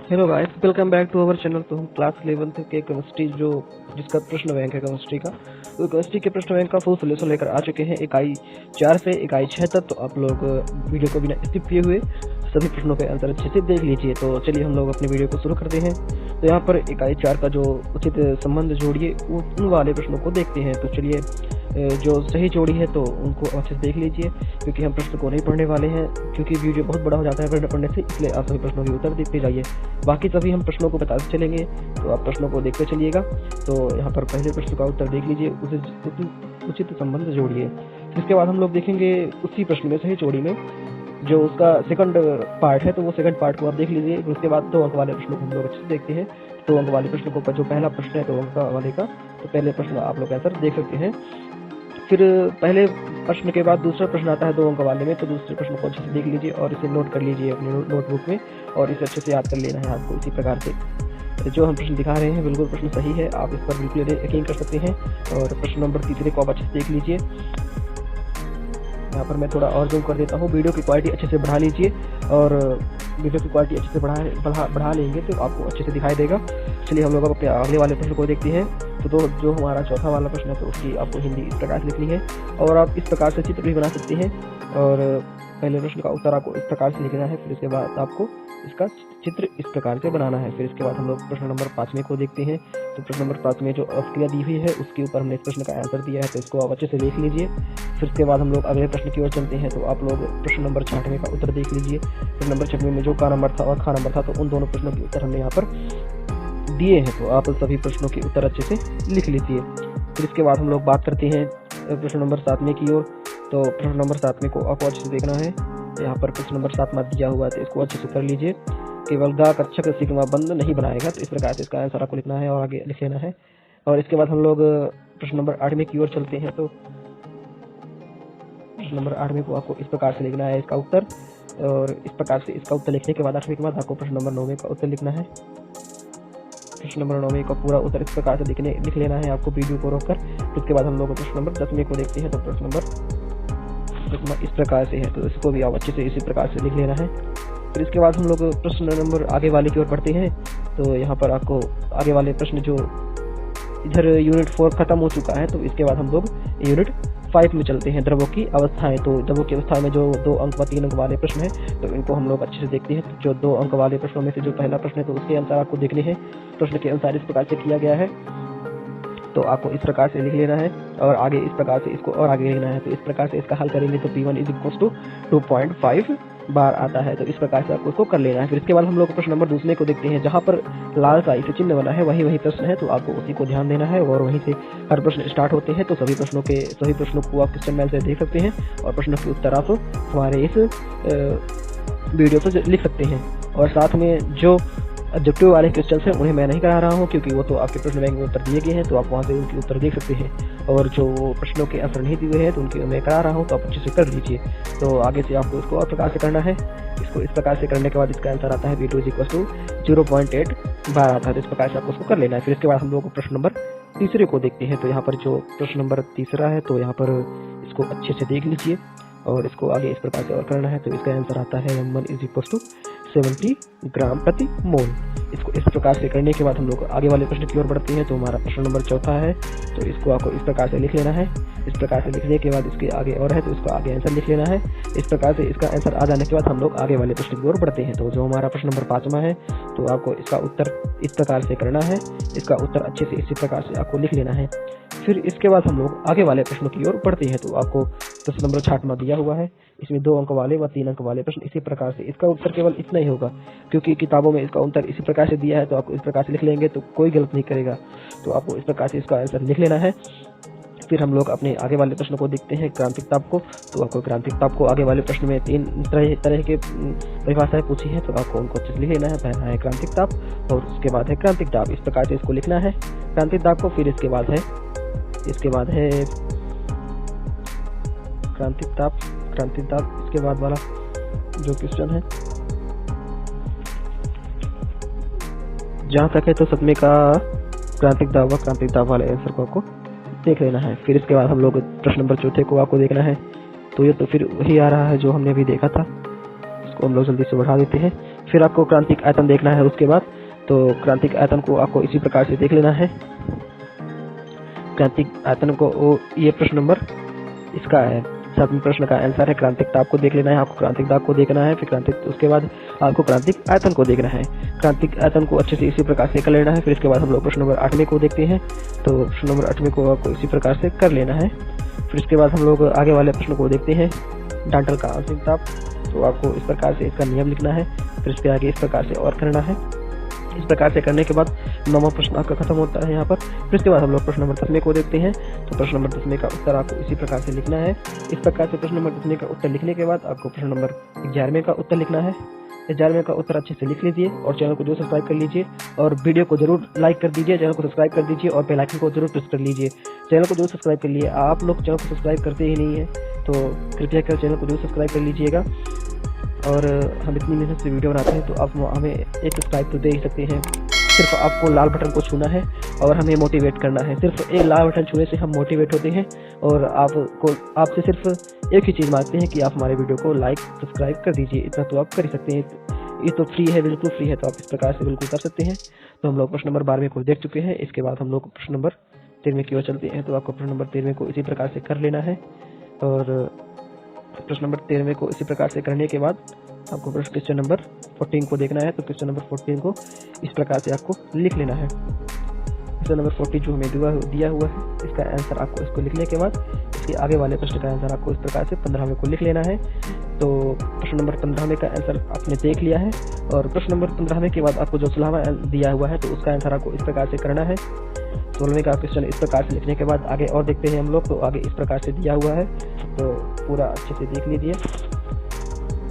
Hello guys, welcome back to our channel. तो हम class 11th के केमिस्ट्री जिसका प्रश्न बैंक है केमिस्ट्री का, तो केमिस्ट्री के प्रश्न बैंक का फुल सोल्यूशन लेकर आ चुके हैं इकाई 4 से इकाई 6 तक। तो आप लोग वीडियो को बिना स्किप किए हुए सभी प्रश्नों के आंसर अच्छे से देख लीजिए। तो चलिए हम लोग अपनी वीडियो को शुरू करते हैं। तो यहाँ पर इकाई 4 का जो उचित संबंध जोड़िए उन वाले प्रश्नों को देखते हैं। तो चलिए जो सही जोड़ी है तो उनको अच्छे से देख लीजिए, क्योंकि हम प्रश्न को नहीं पढ़ने वाले हैं, क्योंकि वीडियो बहुत बड़ा हो जाता है पढ़ने से, इसलिए आप सभी प्रश्नों के उत्तर देखते जाइए। बाकी सभी हम प्रश्नों को बताते चलेंगे, तो आप प्रश्नों को देखते चलिएगा। तो यहाँ पर पहले प्रश्न का उत्तर देख लीजिए, उसे उचित संबंध जोड़िए। इसके बाद हम लोग देखेंगे उसी प्रश्न में सही जोड़ी में जो उसका सेकंड पार्ट है, तो वो सेकंड पार्ट को आप देख लीजिए। उसके बाद 2 अंक वाले प्रश्न को हम लोग अच्छे से देखते हैं। 2 अंक वाले प्रश्न को जो पहला प्रश्न है 2 अंक वाले का, तो पहले प्रश्न आप लोग आंसर देख सकते हैं। फिर पहले प्रश्न के बाद दूसरा प्रश्न आता है 2 अंक वाले में, तो दूसरे प्रश्न को अच्छे से देख लीजिए और इसे नोट कर लीजिए अपनी नोटबुक में, और इसे अच्छे से याद कर लेना है आपको। इसी प्रकार से जो हम प्रश्न दिखा रहे हैं बिल्कुल प्रश्न सही है, आप इस पर बिल्कुल यकीन कर सकते हैं। और प्रश्न नंबर 3 को आप अच्छे से देख लीजिए। यहाँ पर मैं थोड़ा और जूम कर देता हूँ। वीडियो की क्वालिटी अच्छे से बढ़ा लीजिए, और वीडियो की क्वालिटी अच्छे से बढ़ा लेंगे तो आपको अच्छे से दिखाई देगा। चलिए हम लोग अब अपने अगले वाले प्रश्न को देखते हैं। तो जो हमारा चौथा वाला प्रश्न है, तो उसकी आपको हिंदी इस प्रकार से लिखनी है, और आप इस प्रकार से चित्र भी बना सकते हैं। और पहले प्रश्न का उत्तर आपको इस प्रकार से लिखना है, फिर इसके बाद आपको इसका चित्र इस प्रकार से बनाना है। फिर इसके बाद हम लोग प्रश्न नंबर 5 को देखते हैं। तो प्रश्न नंबर 5 में जो क्रिया दी हुई है उसके ऊपर हमने इस प्रश्न का आंसर दिया है, तो इसको आप अच्छे से देख लीजिए। फिर इसके बाद हम लोग अगले प्रश्न की ओर चलते हैं। तो आप लोग प्रश्न नंबर 6 का उत्तर देख लीजिए। प्रश्न नंबर 6 में जो का नंबर था और खा नंबर था, तो उन दोनों प्रश्नों के उत्तर हमने यहाँ पर दिए हैं, तो आप सभी प्रश्नों के उत्तर अच्छे से लिख लीजिए। फिर इसके बाद हम लोग बात करते हैं प्रश्न नंबर 7 की ओर। तो प्रश्न नंबर 7 को आपको अच्छे से देखना है। यहाँ पर प्रश्न नंबर 7 दिया हुआ है, तो इसको अच्छे से कर लीजिए। केवल गा कक्षक सिग्मा बंद नहीं बनाएगा, तो इस प्रकार से इसका आंसर आपको लिखना है और आगे लिख लेना है। और इसके बाद हम लोग प्रश्न नंबर 8 की ओर चलते हैं। तो प्रश्न नंबर 8 को आपको इस प्रकार से लिखना है इसका उत्तर, और इस प्रकार से इसका उत्तर लिखने के बाद 8 के बाद आपको प्रश्न नंबर 9 का उत्तर लिखना है। प्रश्न नंबर 9 का पूरा उत्तर इस प्रकार से लिख लेना है आपको वीडियो को रोककर। इसके बाद हम लोग प्रश्न नंबर 10 को देखते हैं। तो प्रश्न नंबर 10 इस प्रकार से है, तो इसको भी आप अच्छे से इसी प्रकार से लिख लेना है। फिर इसके बाद हम लोग प्रश्न नंबर आगे वाले की ओर बढ़ते हैं। तो यहाँ पर आपको आगे वाले प्रश्न जो इधर यूनिट 4 खत्म हो चुका है, तो इसके बाद हम लोग यूनिट 5 में चलते हैं, द्रवों की अवस्थाएं। तो द्रवों की अवस्था में जो 2 अंक व 3 अंक वाले प्रश्न है, तो इनको हम लोग अच्छे से देखते हैं। तो जो 2 अंक वाले प्रश्नों में से जो पहला प्रश्न है, तो उसके अनुसार आपको देखने हैं। प्रश्न के अनुसार इस प्रकार से किया गया है, तो आपको इस प्रकार से लिख लेना है, और आगे इस प्रकार से इसको और आगे लेना है। तो इस प्रकार से इसका हल करेंगे तो P1 = 2.5 बार आता है, तो इस प्रकार से आपको इसको कर लेना है। फिर इसके बाद हम लोग प्रश्न नंबर 2 को देखते हैं। जहाँ पर लाल का इसे चिन्ह बना है वही प्रश्न है, तो आपको उसी को ध्यान देना है, और वहीं से हर प्रश्न स्टार्ट होते हैं। तो सभी प्रश्नों को आप क्वेश्चन मैन से देख सकते हैं, और प्रश्नों के उत्तर आप हमारे इस वीडियो से लिख सकते हैं। और साथ में जो ऑब्जेक्टिव वाले क्वेश्चन हैं उन्हें मैं नहीं करा रहा हूं, क्योंकि वो तो आपके प्रश्न बैंक में उत्तर दिए गए हैं, तो आप वहां से उनके उत्तर देख सकते हैं। और जो प्रश्नों के आंसर नहीं दिए हैं तो उनके मैं करा रहा हूं, तो आप अच्छे से कर लीजिए। तो आगे से आपको इसको और प्रकार से करना है। इसको इस प्रकार से करने के बाद इसका आंसर आता है V2 = 0.8 बार आता है, तो इस प्रकार से आपको उसको कर लेना है। फिर इसके बाद हम लोग प्रश्न नंबर 3 को देखते हैं। तो यहाँ पर जो प्रश्न नंबर 3 है, तो यहाँ पर इसको अच्छे से देख लीजिए, और इसको आगे इस प्रकार से और करना है। तो इसका आंसर आता है M1 = 70 ग्राम प्रति मोल। इसको इस प्रकार से करने के बाद हम लोग आगे वाले प्रश्न की ओर बढ़ते हैं। तो हमारा प्रश्न नंबर 4 है, तो इसको आपको इस प्रकार से लिख लेना है। इस प्रकार से लिखने के बाद इसके आगे और है, तो इसको आगे आंसर लिख लेना है। इस प्रकार से इसका आंसर आ जाने के बाद हम लोग आगे वाले प्रश्न की ओर बढ़ते हैं। तो जो हमारा प्रश्न नंबर 5 है, तो आपको इसका उत्तर इस प्रकार से करना है। इसका उत्तर अच्छे से इसी प्रकार से आपको लिख लेना है। फिर इसके बाद हम लोग आगे वाले प्रश्नों की ओर बढ़ते हैं। तो आपको प्रश्न नंबर 6 दिया हुआ है, इसमें 2 अंक वाले व 3 अंक वाले प्रश्न इसी प्रकार से। इसका उत्तर केवल इतना ही होगा, क्योंकि किताबों में इसका उत्तर इसी प्रकार से दिया है, तो आपको इस प्रकार से लिख लेंगे तो कोई गलत नहीं करेगा। तो आपको इस प्रकार से इसका आंसर लिख लेना है। फिर हम लोग अपने आगे वाले प्रश्न को देखते हैं, क्रांतिक ताप को। तो आपको क्रांतिक ताप को आगे वाले प्रश्न में 3 तरह के परिभाषाएं पूछी है, तो आपको उनको अच्छे से लिख लेना है। पहला है क्रांतिक ताप, और उसके बाद है क्रांतिक ताप। इस प्रकार से इसको लिखना है क्रांतिक ताप को। फिर इसके बाद है क्रांतिक ताप। इसके बाद वाला जो क्वेश्चन है, जहाँ तक है तो 7वें का क्रांतिक दाब वाले आंसर को आपको देख लेना है। फिर इसके बाद हम लोग प्रश्न नंबर 4 को आपको देखना है। तो ये तो फिर वही आ रहा है जो हमने अभी देखा था, इसको हम लोग जल्दी से बढ़ा देते हैं। फिर आपको क्रांतिक आयतन देखना है उसके बाद। तो क्रांतिक आयतन को आपको इसी प्रकार से देख लेना है। क्रांतिक आयतन को ये प्रश्न नंबर इसका है, 7वें प्रश्न का आंसर है। क्रांतिक ताप को देख लेना है, आपको क्रांतिक दाब को देखना है, फिर क्रांतिक उसके बाद आपको क्रांतिक आयतन को देखना है। क्रांतिक आयतन को अच्छे से इसी प्रकार से कर लेना है। फिर इसके बाद हम लोग प्रश्न नंबर 8वें को देखते हैं। तो प्रश्न नंबर 8वें को आपको इसी प्रकार से कर लेना है। फिर इसके बाद हम लोग आगे वाले प्रश्न को देखते हैं। डांटल का आंशिक ताप, तो आपको इस प्रकार से इसका नियम लिखना है। फिर इसके आगे इस प्रकार से और करना है। इस प्रकार से करने के बाद 9वां प्रश्न आपका खत्म होता है यहाँ पर। फिर इसके बाद हम लोग प्रश्न नंबर 10वें को देखते हैं। तो प्रश्न नंबर 10वें का उत्तर आपको इसी प्रकार से लिखना है। इस प्रकार से प्रश्न नंबर 10वें का उत्तर लिखने के बाद आपको प्रश्न नंबर 11वें का उत्तर लिखना है। 11वें का उत्तर अच्छे से लिख लीजिए और चैनल को जरूर सब्सक्राइब कर लीजिए और वीडियो को जरूर लाइक कर दीजिए, चैनल को सब्सक्राइब कर दीजिए और बेल आइकन को जरूर प्रेस कर लीजिए। चैनल को जरूर सब्सक्राइब कर लिए, आप लोग चैनल को सब्सक्राइब करते ही नहीं है, तो कृपया कर चैनल को जरूर सब्सक्राइब कर लीजिएगा। और हम इतनी मेहनत से वीडियो बनाते हैं तो आप हमें एक सब्सक्राइब तो दे ही सकते हैं। सिर्फ आपको लाल बटन को छूना है और हमें मोटिवेट करना है। सिर्फ एक लाल बटन छूने से हम मोटिवेट होते हैं और आपसे सिर्फ एक ही चीज़ मांगते हैं कि आप हमारे वीडियो को लाइक सब्सक्राइब कर दीजिए। इतना तो आप कर ही सकते हैं, ये तो फ्री है, बिल्कुल फ्री है, तो आप इस प्रकार से बिल्कुल कर सकते हैं। तो हम लोग प्रश्न नंबर 12वें को देख चुके हैं। इसके बाद हम लोग प्रश्न नंबर 13वें की ओर चलते हैं। तो आपको प्रश्न नंबर 13वें को इसी प्रकार से कर लेना है और प्रश्न नंबर 13वें को इसी प्रकार से करने के बाद आपको क्वेश्चन नंबर 14 को देखना है। तो क्वेश्चन नंबर 14 को इस प्रकार से आपको लिख लेना है। क्वेश्चन नंबर 40 जो हमें दिया हुआ है, इसका आंसर आपको इसको लिखने के बाद इसके आगे वाले प्रश्न का आंसर आपको इस प्रकार से 15वें को लिख लेना है। तो प्रश्न नंबर 15वें का आंसर आपने देख लिया है और प्रश्न नंबर 15वें के बाद आपको जो 16वां दिया हुआ है तो उसका आंसर आपको इस प्रकार से करना है। 16वें का क्वेश्चन इस प्रकार से लिखने के बाद आगे और देखते हैं हम लोग। तो आगे इस प्रकार से दिया हुआ है, तो पूरा अच्छे से देख लीजिए।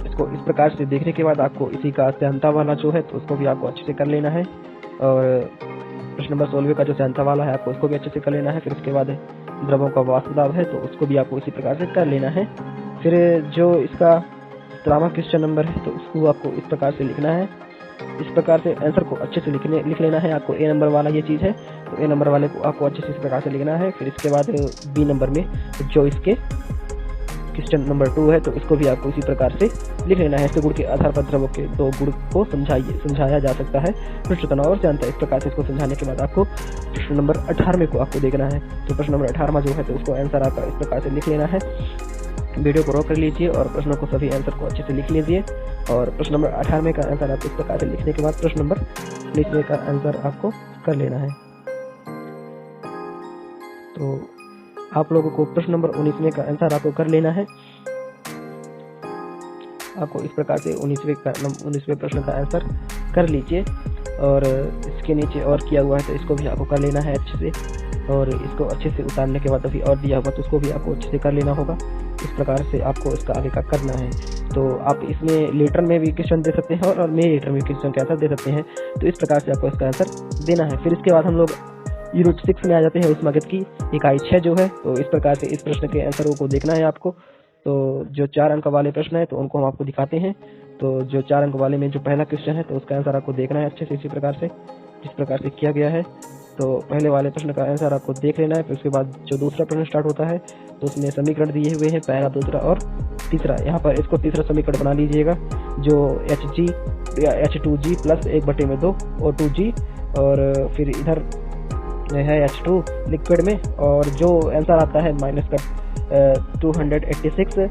इसको इस प्रकार से देखने के बाद आपको इसी का सैंता वाला जो है तो उसको भी आपको अच्छे से कर लेना है और प्रश्न नंबर 16वें का जो सैंता वाला है आपको उसको भी अच्छे से कर लेना है। फिर उसके बाद द्रवों का वाष्प दाब है तो उसको भी आपको इसी प्रकार से कर लेना है। फिर जो इसका 17वां क्वेश्चन नंबर है तो उसको आपको इस प्रकार से लिखना है। इस प्रकार से आंसर को अच्छे से लिख लेना है। आपको ए नंबर वाला ये चीज़ है तो ए नंबर वाले को आपको अच्छे से इस प्रकार से लिखना है। फिर इसके बाद बी नंबर में जो इसके क्वेश्चन नंबर 2 है तो इसको भी आपको इसी प्रकार से लिख लेना है। इसके गुण के आधार पर द्रवों के 2 गुण को समझाया जा सकता है, पृष्ठ तनाव और सैंता। इस प्रकार से इसको समझाने के बाद आपको प्रश्न नंबर 18वें को आपको देखना है। तो प्रश्न नंबर 18वां जो है तो उसको आंसर आपका इस प्रकार से लिख लेना है। वीडियो को रोक कर लीजिए और प्रश्नों को सभी आंसर को अच्छे से लिख लीजिए और प्रश्न नंबर 18वें का आंसर आपको इस प्रकार से लिखने के बाद प्रश्न नंबर 19वें का आंसर आपको कर लेना है। तो आप लोगों को प्रश्न नंबर 19वें का आंसर आपको कर लेना है। आपको इस प्रकार से 19वें प्रश्न का आंसर कर लीजिए और इसके नीचे और किया हुआ है तो इसको भी आपको कर लेना है अच्छे से और इसको अच्छे से उतारने के बाद अभी और दिया होगा तो उसको भी आपको अच्छे से कर लेना होगा। इस प्रकार से आपको इसका आगे का करना है। तो आप इसमें लीटर में भी क्वेश्चन दे सकते हैं और में लीटर में क्वेश्चन का आंसर दे सकते हैं। तो इस प्रकार से आपको इसका आंसर देना है। फिर इसके बाद हम लोग यूनिट 6 में आ जाते हैं, ऊष्मागत की इकाई 6 जो है। तो इस प्रकार से इस प्रश्न के आंसरों को देखना है आपको। तो जो 4 अंक वाले प्रश्न है तो उनको हम आपको दिखाते हैं। तो जो 4 अंक वाले में जो पहला क्वेश्चन है तो उसका आंसर आपको देखना है अच्छे से इसी प्रकार से जिस प्रकार से किया गया है। तो पहले वाले प्रश्न का आंसर आपको देख लेना है। फिर उसके बाद जो दूसरा प्रश्न स्टार्ट होता है तो उसमें समीकरण दिए हुए हैं, पहला, दूसरा और तीसरा। यहाँ पर इसको तीसरा समीकरण बना लीजिएगा जो Hg या H2G प्लस 1/2 O2G और फिर इधर है H2 लिक्विड में और जो आंसर आता है माइनस का 286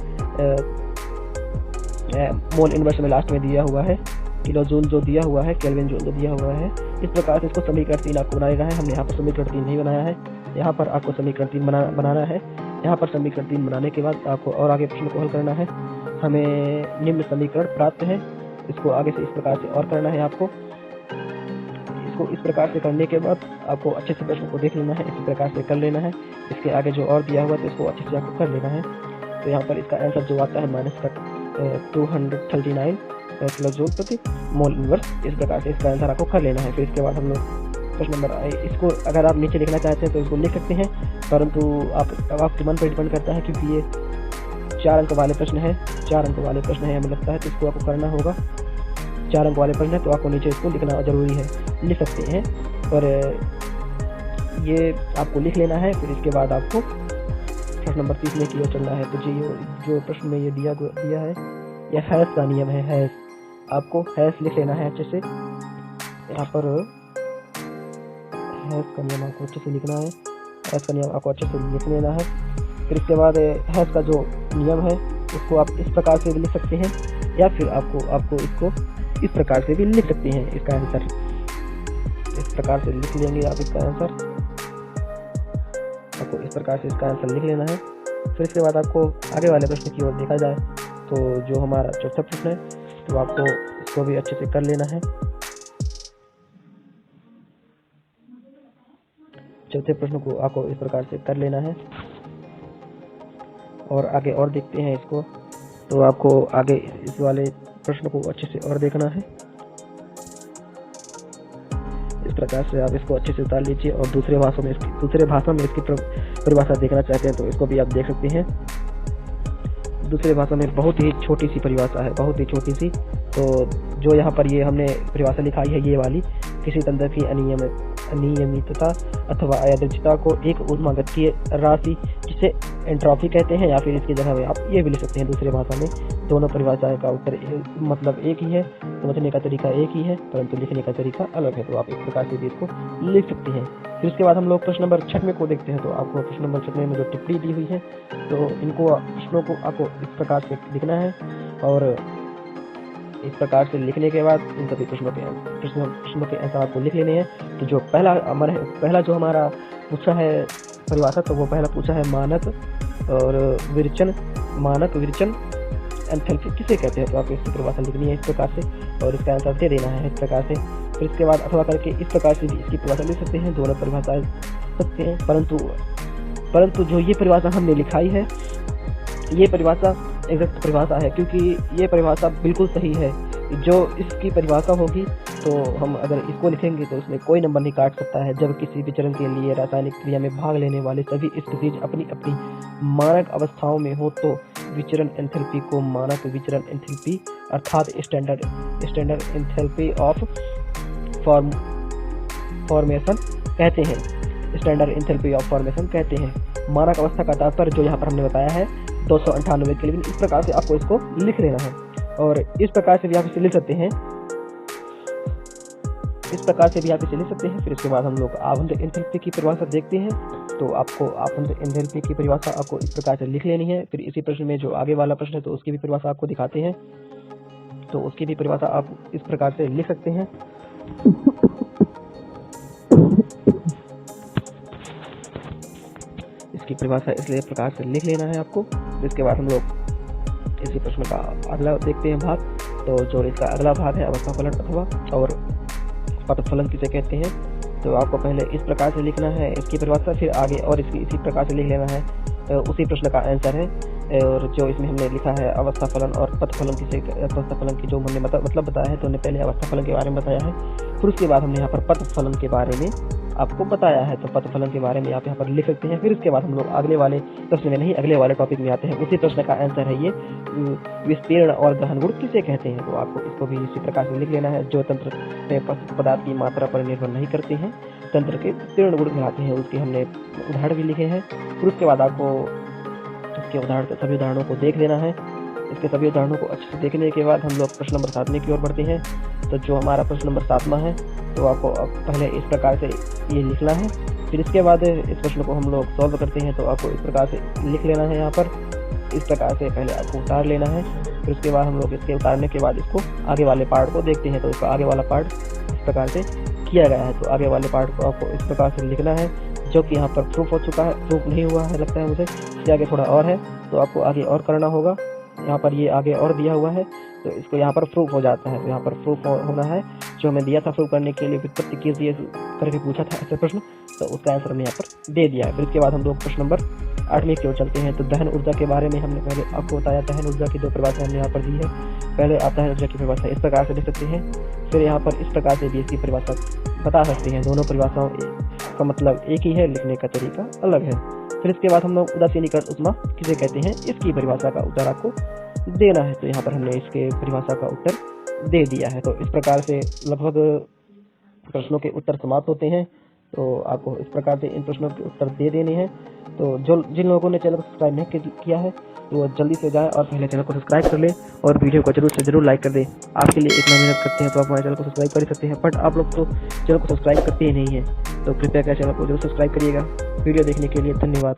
मोल इनवर्स में लास्ट में दिया हुआ है, किलो जूल जो दिया हुआ है, केल्विन जूल जो दिया हुआ है। इस प्रकार से इसको समीकरण 3 आपको बनाना है। हमने यहाँ पर समीकरण 3 नहीं बनाया है, यहाँ पर आपको समीकरण 3 बनाना है। यहाँ पर समीकरण 3 बनाने के बाद आपको और आगे प्रश्न को हल करना है। हमें निम्न समीकरण प्राप्त है, इसको आगे से इस प्रकार से और करना है आपको। इसको इस प्रकार से करने के बाद आपको अच्छे से प्रश्न को देख लेना है, इसी प्रकार से कर लेना है। इसके आगे जो और दिया हुआ है तो इसको अच्छे से आपको कर लेना है। तो यहाँ पर इसका आंसर जो आता है माइनस का 239 किलो जूल प्रति मोल इनवर्स। इस प्रकार से इसका आंसर आपको कर लेना है। फिर इसके बाद हम लोग प्रश्न नंबर इसको अगर आप नीचे लिखना चाहते हैं तो इसको लिख सकते हैं, परंतु आपके मन पर डिपेंड करता है क्योंकि ये 4 अंक वाले प्रश्न है, 4 अंक वाले प्रश्न है हमें लगता है, तो इसको आपको करना होगा। 4 अंक वाले प्रश्न है तो आपको नीचे इसको लिखना जरूरी है, लिख सकते हैं और ये आपको लिख लेना है। फिर इसके बाद आपको प्रश्न नंबर 30 में की ओर चलना है। तो जो प्रश्न में ये दिया है यह हैश का नियम है। आपको हैश लिख लेना है अच्छे से। यहाँ पर हैश का नियम आपको अच्छे से लिखना है, हैश का नियम आपको अच्छे से लिख लेना है। फिर इसके बाद हैश का जो नियम है उसको आप इस प्रकार से भी लिख सकते हैं, या फिर आपको इसको इस प्रकार से भी लिख सकते हैं। इसका आंसर इस प्रकार से लिख लेंगे आप, इसका आंसर आपको इस प्रकार से इसका आंसर लिख लेना है। फिर इसके बाद आपको आगे वाले प्रश्न की ओर देखा जाए तो जो हमारा चौथा प्रश्न है तो आपको इसको भी अच्छे से कर लेना है। चौथे प्रश्न को आपको इस प्रकार से कर लेना है और आगे और देखते हैं इसको। तो आपको आगे इस वाले प्रश्न को अच्छे से और देखना है। इस प्रकार से आप इसको अच्छे से उतार लीजिए और दूसरे भाषा में इसकी परिभाषा देखना चाहते हैं तो इसको भी आप देख सकते हैं। दूसरे भाषा में बहुत ही छोटी सी परिभाषा है, बहुत ही छोटी सी। तो जो यहाँ पर ये हमने परिभाषा लिखाई है ये वाली, किसी तंत्र की अनियमितता अथवा अयादृच्छता को एक ऊष्मागतिकीय राशि जिसे एंट्रोपी कहते हैं, या फिर इसकी जगह में आप ये भी लिख सकते हैं दूसरे भाषा में। दोनों परिभाषाएं का उत्तर मतलब एक ही है, समझने का तरीका एक ही है, परंतु लिखने का तरीका अलग है। तो आप इस प्रकार से भी इसको लिख सकते हैं। फिर उसके बाद हम लोग प्रश्न नंबर 6 को देखते हैं। तो आपको प्रश्न नंबर 6 में जो टिप्पणी दी हुई है तो इनको प्रश्नों को आपको इस प्रकार से लिखना है और इस प्रकार से लिखने के बाद इन सभी प्रश्नों के आंसर आपको लिख लेने हैं। तो जो पहला जो हमारा पूछा है परिभाषा, तो वो पहला पूछा है मानक विरचन एंथैल्पी किसे कहते हैं। तो आपको इसकी परिभाषा लिखनी है इस प्रकार से और इसका आंसर दे देना है इस प्रकार से। फिर इसके बाद अथवा करके इस प्रकार से भी इसकी परिभाषा लिख सकते हैं, दोनों परिभाषाएं सकते हैं। परंतु जो ये परिभाषा हमने लिखाई है ये परिभाषा एग्जैक्ट परिभाषा है, क्योंकि ये परिभाषा बिल्कुल सही है। जो इसकी परिभाषा होगी तो हम अगर इसको लिखेंगे तो उसमें कोई नंबर नहीं काट सकता है। जब किसी विचरण के लिए रासायनिक क्रिया में भाग लेने वाले सभी स्पीशीज अपनी अपनी मानक अवस्थाओं में हो तो विचरण एंथैल्पी को मानक विचरण एंथैल्पी अर्थात स्टैंडर्ड एंथैल्पी ऑफ फॉर्मेशन कहते हैं। स्टैंडर्ड एंथैल्पी ऑफ फॉर्मेशन कहते हैं। मानक अवस्था का तात्पर्य जो यहाँ पर हमने बताया है 298 केल्विन। इस प्रकार से आपको इसको लिख लेना है और इस प्रकार से भी आप इसे लिख सकते हैं, फिर इसके बाद हम लोग आबंध एंथैल्पी की परिभाषा देखते हैं। तो आपको आबंध एंथैल्पी की परिभाषा आपको इस प्रकार से लिख लेनी है। फिर इसी प्रश्न में जो आगे वाला प्रश्न है तो उसकी भी परिभाषा आपको दिखाते हैं। तो उसकी भी परिभाषा आप इस प्रकार से लिख सकते हैं। इसकी परिभाषा इसलिए प्रकार से लिख लेना है आपको। इसके बाद हम लोग इसी प्रश्न का अगला देखते हैं भाग। तो जो इसका अगला भाग है अवस्था फलन अथवा और पथफलन किसे कहते हैं। तो आपको पहले इस प्रकार से लिखना है इसकी परिभाषा, फिर आगे और इसकी इसी प्रकार से लिख लेना है। तो उसी प्रश्न का आंसर है और जो इसमें हमने लिखा है अवस्था फलन और पथफलन किसे, अवस्था फलन की जो हमने मतलब बताया है तो हमने पहले अवस्था फलन के बारे में बताया है, फिर उसके बाद हमने यहाँ पर पथफलन के बारे में आपको बताया है। तो पथफलन के बारे में आप यहाँ पर लिख सकते हैं। फिर उसके बाद हम लोग अगले वाले प्रश्न में नहीं अगले वाले टॉपिक में आते हैं। उसी प्रश्न का आंसर है ये विस्तीर्ण और गहन गुण किसे कहते हैं। तो आपको इसको भी इसी प्रकार से लिख लेना है। जो तंत्र में पदार्थ की मात्रा पर निर्भर नहीं करते हैं, तंत्र के विस्तीर्ण गुण कहलाते हैं। उसके हमने उदाहरण भी लिखे हैं। फिर उसके बाद आपको इसके सभी उदाहरणों को देख लेना है। इसके सभी उदाहरणों को अच्छे से देखने के बाद हम लोग प्रश्न नंबर 7 की ओर बढ़ते हैं। तो जो हमारा प्रश्न नंबर 7 है तो आपको पहले इस प्रकार से ये लिखना है। फिर इसके बाद इस प्रश्न को हम लोग सॉल्व करते हैं। तो आपको इस प्रकार से लिख लेना है। यहाँ पर इस प्रकार से पहले आपको उतार लेना है। फिर उसके बाद हम लोग इसके उतारने के बाद इसको आगे वाले पार्ट को देखते हैं। तो इसका आगे वाला पार्ट इस प्रकार से किया गया है। तो आगे वाले पार्ट को आपको इस प्रकार से लिखना है, जो कि यहाँ पर प्रूफ हो चुका है, प्रूफ नहीं हुआ है लगता है मुझे, इसके आगे थोड़ा और है तो आपको आगे और करना होगा। यहाँ पर ये आगे और दिया हुआ है तो इसको यहाँ पर प्रूफ हो जाता है। तो यहाँ पर प्रूफ होना है, जो हमें दिया था प्रूफ करने के लिए व्युत्पत्ति कीजिए करके पूछा था ऐसे प्रश्न, तो उसका आंसर हमने यहाँ पर दे दिया है। फिर इसके बाद हम लोग प्रश्न नंबर 8 की ओर चलते हैं। तो दहन ऊर्जा के बारे में हमने पहले आपको बताया। दहन ऊर्जा की 2 परिभाषा हमने यहाँ पर दी है। पहले आप दहन ऊर्जा की परिभाषा इस प्रकार से लिख सकते हैं, फिर यहाँ पर इस प्रकार से भी इसकी परिभाषा बता सकते हैं। दोनों परिभाषाओं का मतलब एक ही है, लिखने का तरीका अलग है। फिर इसके बाद हम लोग उदासीनीकरण ऊष्मा किसे कहते हैं, इसकी परिभाषा का उत्तर आपको देना है। तो यहाँ पर हमने इसके परिभाषा का उत्तर दे दिया है। तो इस प्रकार से लगभग प्रश्नों के उत्तर समाप्त होते हैं। तो आपको इस प्रकार से इन प्रश्नों के उत्तर दे देने हैं। तो जिन लोगों ने चैनल को सब्सक्राइब नहीं किया है तो जल्दी से जाएँ और पहले चैनल को सब्सक्राइब कर लें और वीडियो को जरूर से जरूर लाइक कर दें। आपके लिए इतना मेहनत करते हैं तो आप हमारे चैनल को सब्सक्राइब कर ही सकते हैं, बट आप लोग तो चैनल को सब्सक्राइब करते ही नहीं हैं। तो कृपया कर चैनल को जरूर सब्सक्राइब करिएगा। वीडियो देखने के लिए धन्यवाद।